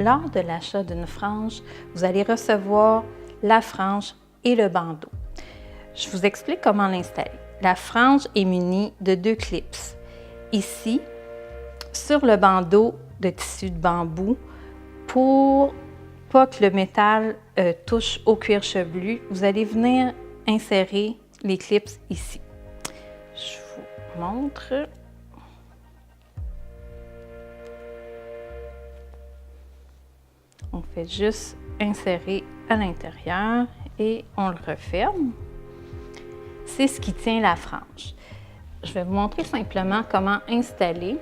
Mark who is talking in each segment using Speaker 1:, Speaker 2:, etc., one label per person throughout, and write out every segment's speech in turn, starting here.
Speaker 1: lors de l'achat d'une frange, vous allez recevoir la frange et le bandeau. Je vous explique comment l'installer. La frange est munie de 2 clips. Ici, sur le bandeau de tissu de bambou, pour pas que le métal touche au cuir chevelu, vous allez venir insérer les clips ici. Je vous montre. On fait juste insérer à l'intérieur et on le referme. C'est ce qui tient la frange. Je vais vous montrer simplement comment installer.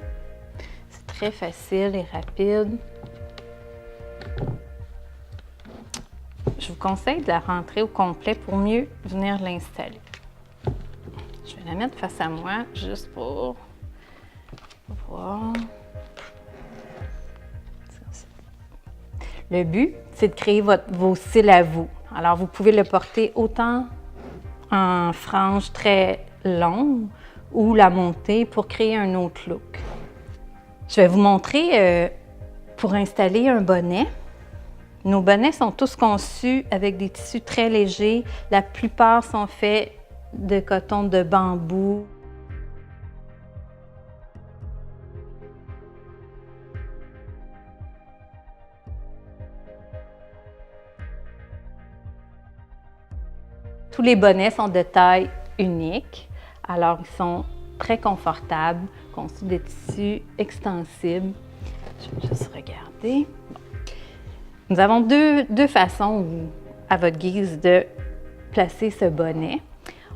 Speaker 1: C'est très facile et rapide. Je vous conseille de la rentrer au complet pour mieux venir l'installer. Je vais la mettre face à moi juste pour voir. Le but, c'est de créer vos cils à vous. Alors, vous pouvez le porter autant en frange très longue ou la monter pour créer un autre look. Je vais vous montrer pour installer un bonnet. Nos bonnets sont tous conçus avec des tissus très légers. La plupart sont faits de coton de bambou. Tous les bonnets sont de taille unique, alors ils sont très confortables, conçus de tissus extensibles. Je vais juste regarder. Bon. Nous avons deux façons, à votre guise, de placer ce bonnet.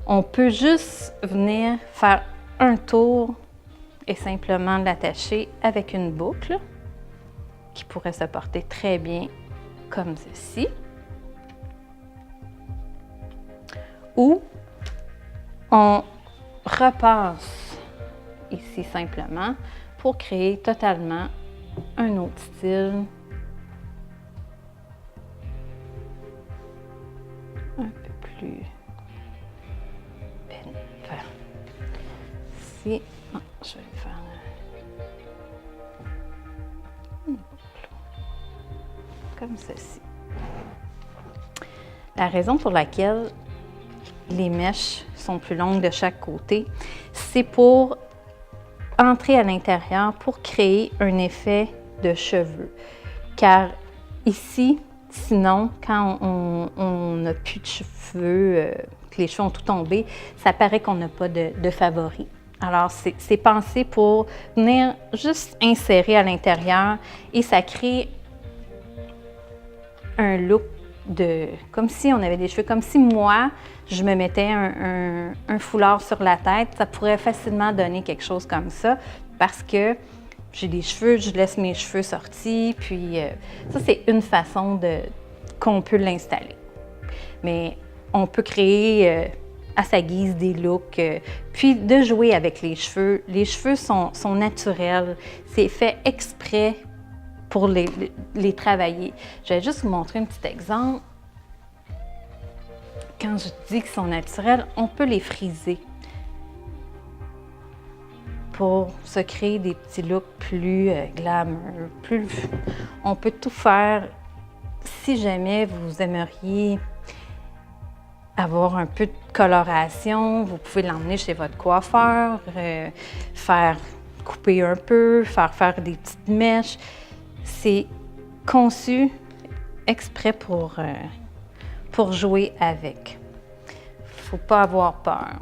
Speaker 1: On peut juste venir faire un tour et simplement l'attacher avec une boucle qui pourrait se porter très bien comme ceci. Ou on repasse ici simplement pour créer totalement un autre style. Un peu plus pénible. Ici, je vais faire une boucle comme ceci. La raison pour laquelle les mèches sont plus longues de chaque côté, c'est pour entrer à l'intérieur pour créer un effet de cheveux. Car ici, sinon, quand on n'a plus de cheveux, que les cheveux ont tout tombé, ça paraît qu'on n'a pas de favoris. Alors, c'est pensé pour venir juste insérer à l'intérieur et ça crée un look comme si on avait des cheveux, comme si moi, je me mettais un foulard sur la tête, ça pourrait facilement donner quelque chose comme ça parce que j'ai des cheveux, je laisse mes cheveux sortis, puis ça, c'est une façon qu'on peut l'installer. Mais on peut créer à sa guise des looks, puis de jouer avec les cheveux. Les cheveux sont naturels, c'est fait exprès pour les travailler. Je vais juste vous montrer un petit exemple. Quand je dis qu'ils sont naturels, on peut les friser pour se créer des petits looks plus glamour. On peut tout faire. Si jamais vous aimeriez avoir un peu de coloration, vous pouvez l'emmener chez votre coiffeur, faire couper un peu, faire des petites mèches. C'est conçu exprès pour jouer avec. Il ne faut pas avoir peur.